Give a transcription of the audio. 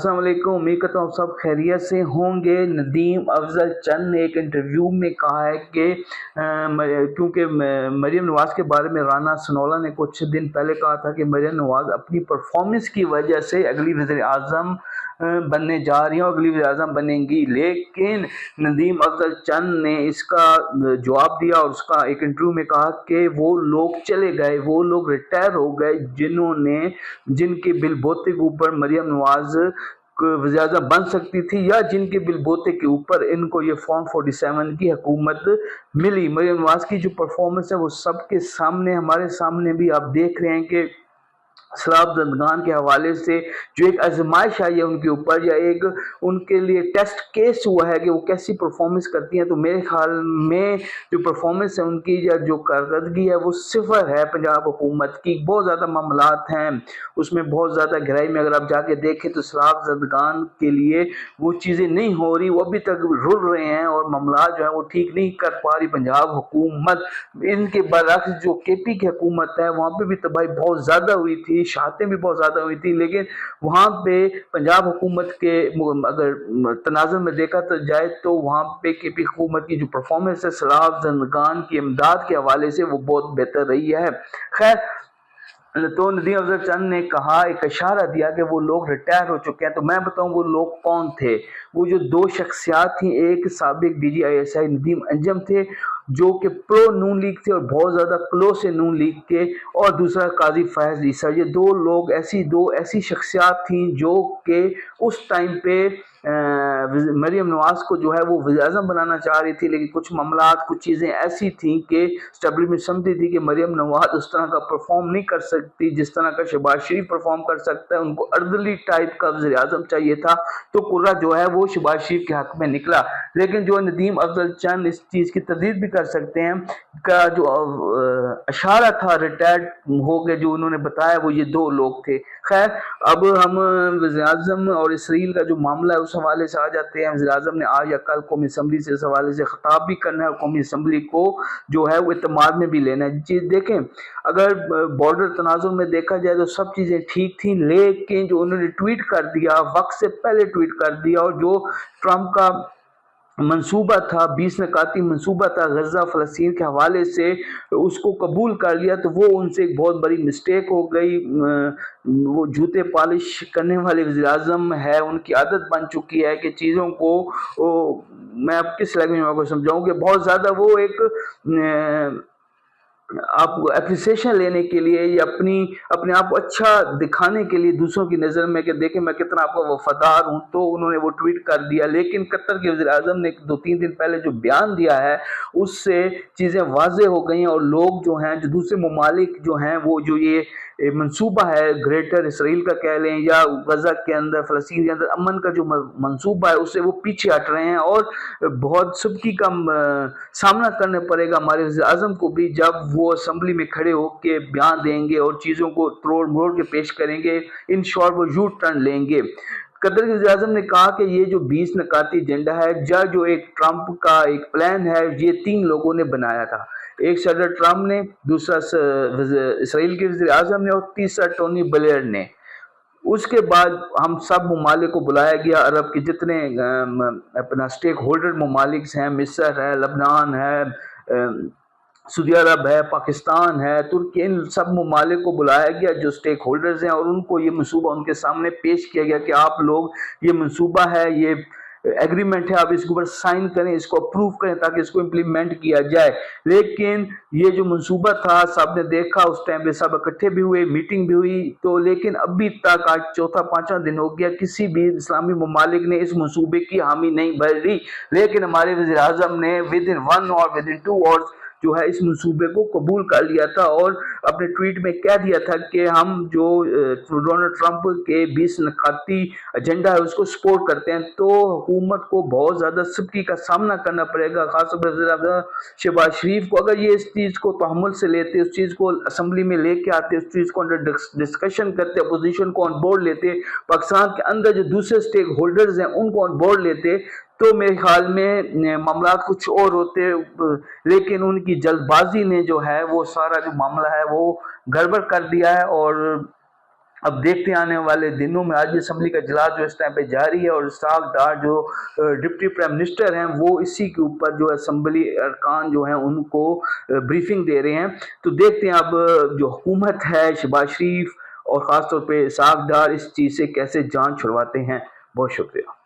السلام علیکم، امید کرتا ہوں سب خیریت سے ہوں گے۔ ندیم افضل چند نے ایک انٹرویو میں کہا ہے کہ کیونکہ مریم نواز کے بارے میں رانا سنولا نے کچھ دن پہلے کہا تھا کہ مریم نواز اپنی پرفارمنس کی وجہ سے اگلی وزیر اعظم بننے جا رہی ہیں اور اگلی وزیر اعظم بنیں گی، لیکن ندیم افضل چند نے اس کا جواب دیا اور اس کا ایک انٹرویو میں کہا کہ وہ لوگ چلے گئے، وہ لوگ ریٹائر ہو گئے جن کے بل بوتے کے اوپر مریم نواز وزیر اعظم بن سکتی تھی، یا جن کے بل بوتے کے اوپر ان کو یہ فارم 47 کی حکومت ملی۔ مریم نواز کی جو پرفارمنس ہے وہ سب کے سامنے، ہمارے سامنے بھی آپ دیکھ رہے ہیں کہ سلاب زندگان کے حوالے سے جو ایک آزمائش آئی ہے ان کے اوپر، یا ایک ان کے لیے ٹیسٹ کیس ہوا ہے کہ وہ کیسی پرفارمنس کرتی ہیں، تو میرے خیال میں جو پرفارمنس ہے ان کی یا جو کارکردگی ہے وہ صفر ہے۔ پنجاب حکومت کی بہت زیادہ معاملات ہیں، اس میں بہت زیادہ گہرائی میں اگر آپ جا کے دیکھیں تو سلاب زندگان کے لیے وہ چیزیں نہیں ہو رہی، وہ ابھی تک رل رہے ہیں اور معاملات جو ہیں وہ ٹھیک نہیں کر پا رہی پنجاب حکومت۔ ان کے برعکس جو کے پی کی حکومت ہے وہاں پہ بھی تباہی بہت زیادہ ہوئی تھی، شہادتیں بھی بہت زیادہ ہوئی تھی، لیکن وہاں پہ پنجاب حکومت کے اگر تناظر میں دیکھا تو جائے تو وہاں پہ کے پی حکومت کی جو پرفارمنس ہے سیلاب زندگان کی امداد کے حوالے سے وہ بہت بہتر رہی ہے۔ خیر، تو ندیم افضل چند نے کہا، ایک اشارہ دیا کہ وہ لوگ ریٹائر ہو چکے ہیں، تو میں بتاؤں وہ لوگ کون تھے۔ وہ جو دو شخصیات تھیں، ایک سابق D G I S I Nadeem Anjum تھے جو کہ پرو نون لیگ تھے اور بہت زیادہ کلوز سے نون لیگ کے، اور دوسرا قاضی فیض عیسیٰ۔ یہ دو لوگ دو ایسی شخصیات تھیں جو کہ اس ٹائم پہ مریم نواز کو جو ہے وہ وزیر اعظم بنانا چاہ رہی تھی، لیکن کچھ معاملات، کچھ چیزیں ایسی تھیں کہ اسٹیبلشمنٹ سمجھتی تھی کہ مریم نواز اس طرح کا پرفارم نہیں کر سکتی جس طرح کا شہباز شریف پرفارم کر سکتا ہے، ان کو اردلی ٹائپ کا وزیر اعظم چاہیے تھا، تو کرہ جو ہے وہ شہباز شریف کے حق میں نکلا۔ لیکن جو ندیم افضل چند اس چیز کی تردید بھی کر سکتے ہیں کا جو اشارہ تھا ریٹائرڈ ہو گئے جو انہوں نے بتایا، وہ یہ دو لوگ تھے۔ خیر، اب ہم وزیر اعظم اور اسرائیل کا جو معاملہ ہے اس حوالے سے آ جاتے ہیں۔ وزیر اعظم نے آج یا کل قومی اسمبلی سے اس حوالے سے خطاب بھی کرنا ہے اور قومی اسمبلی کو جو ہے وہ اعتماد میں بھی لینا ہے۔ چیز دیکھیں، اگر بارڈر تنازع میں دیکھا جائے تو سب چیزیں ٹھیک تھیں، لیکن جو انہوں نے ٹویٹ کر دیا، وقت سے پہلے ٹویٹ کر دیا، اور جو ٹرمپ کا منصوبہ تھا، 20 نکاتی منصوبہ تھا غزہ فلسطین کے حوالے سے، اس کو قبول کر لیا، تو وہ ان سے ایک بہت بڑی مسٹیک ہو گئی۔ وہ جوتے پالش کرنے والے وزیر اعظم ہے، ان کی عادت بن چکی ہے کہ چیزوں کو میں اب کس لینگویج میں آپ کو سمجھاؤں کہ بہت زیادہ وہ ایک آپ کو اپریسیشن لینے کے لیے یا اپنے آپ کو اچھا دکھانے کے لیے دوسروں کی نظر میں کہ دیکھیں میں کتنا آپ کا وفادار ہوں، تو انہوں نے وہ ٹویٹ کر دیا۔ لیکن قطر کے وزیر اعظم نے 2-3 دن پہلے جو بیان دیا ہے اس سے چیزیں واضح ہو گئی ہیں، اور لوگ جو ہیں، جو دوسرے ممالک جو ہیں، وہ جو یہ منصوبہ ہے گریٹر اسرائیل کا کہہ لیں یا غزہ کے اندر، فلسطین کے اندر امن کا جو منصوبہ ہے اس سے وہ پیچھے ہٹ رہے ہیں، اور بہت سبکی کا سامنا کرنا پڑے گا ہمارے وزیر اعظم کو بھی جب وہ اسمبلی میں کھڑے ہو کے بیان دیں گے اور چیزوں کو توڑ موڑ کے پیش کریں گے۔ ان شارٹ وہ یو ٹرن لیں گے۔ قطر کے وزیر اعظم نے کہا کہ یہ جو 20 نکاتی ایجنڈا ہے، جو ایک ٹرمپ کا ایک پلان ہے، یہ 3 لوگوں نے بنایا تھا، ایک صدر ٹرمپ نے، دوسرا اسرائیل کے وزیر اعظم نے، اور تیسرا ٹونی بلیئر نے۔ اس کے بعد ہم سب ممالک کو بلایا گیا، عرب کے جتنے اپنا سٹیک ہولڈر ممالک ہیں، مصر ہے، لبنان ہے، سعودی عرب ہے، پاکستان ہے، ترکی، ان سب ممالک کو بلایا گیا جو سٹیک ہولڈرز ہیں، اور ان کو یہ منصوبہ ان کے سامنے پیش کیا گیا کہ آپ لوگ یہ منصوبہ ہے، یہ ایگریمنٹ ہے، آپ اس کے اوپر سائن کریں، اس کو اپروو کریں تاکہ اس کو امپلیمنٹ کیا جائے۔ لیکن یہ جو منصوبہ تھا سب نے دیکھا، اس ٹائم پہ سب اکٹھے بھی ہوئے، میٹنگ بھی ہوئی، تو لیکن ابھی تک آج چوتھا 5واں دن ہو گیا، کسی بھی اسلامی ممالک نے اس منصوبے کی حامی نہیں بھر رہی۔ لیکن ہمارے وزیر اعظم نے within 1 اور within 2 hours جو ہے اس منصوبے کو قبول کر لیا تھا، اور اپنے ٹویٹ میں کہہ دیا تھا کہ ہم جو ڈونلڈ ٹرمپ کے 20 نکاتی ایجنڈا ہے اس کو سپورٹ کرتے ہیں۔ تو حکومت کو بہت زیادہ سختی کا سامنا کرنا پڑے گا، خاص طور پر وزیر اعظم شہباز شریف کو، اگر یہ اس چیز کو تحمل سے لیتے، اس چیز کو اسمبلی میں لے کے آتے، اس چیز کو انڈر ڈسکشن کرتے، اپوزیشن کو آن بورڈ لیتے، پاکستان کے اندر جو دوسرے سٹیک ہولڈرز ہیں ان کو آن بورڈ لیتے، تو میرے خیال میں معاملات کچھ اور ہوتے۔ لیکن ان کی جلد بازی نے جو ہے وہ سارا جو معاملہ ہے وہ گڑبڑ کر دیا ہے، اور اب دیکھتے ہیں آنے والے دنوں میں. آج اسمبلی کا اجلاس جو اس ٹائم پہ جاری ہے اور اسحاق ڈار جو ڈپٹی پرائم منسٹر ہیں وہ اسی کے اوپر جو اسمبلی ارکان جو ہیں ان کو بریفنگ دے رہے ہیں. تو دیکھتے ہیں اب جو حکومت ہے شہباز شریف اور خاص طور پہ اسحاق ڈار اس چیز سے کیسے جان چھڑواتے ہیں. بہت شکریہ.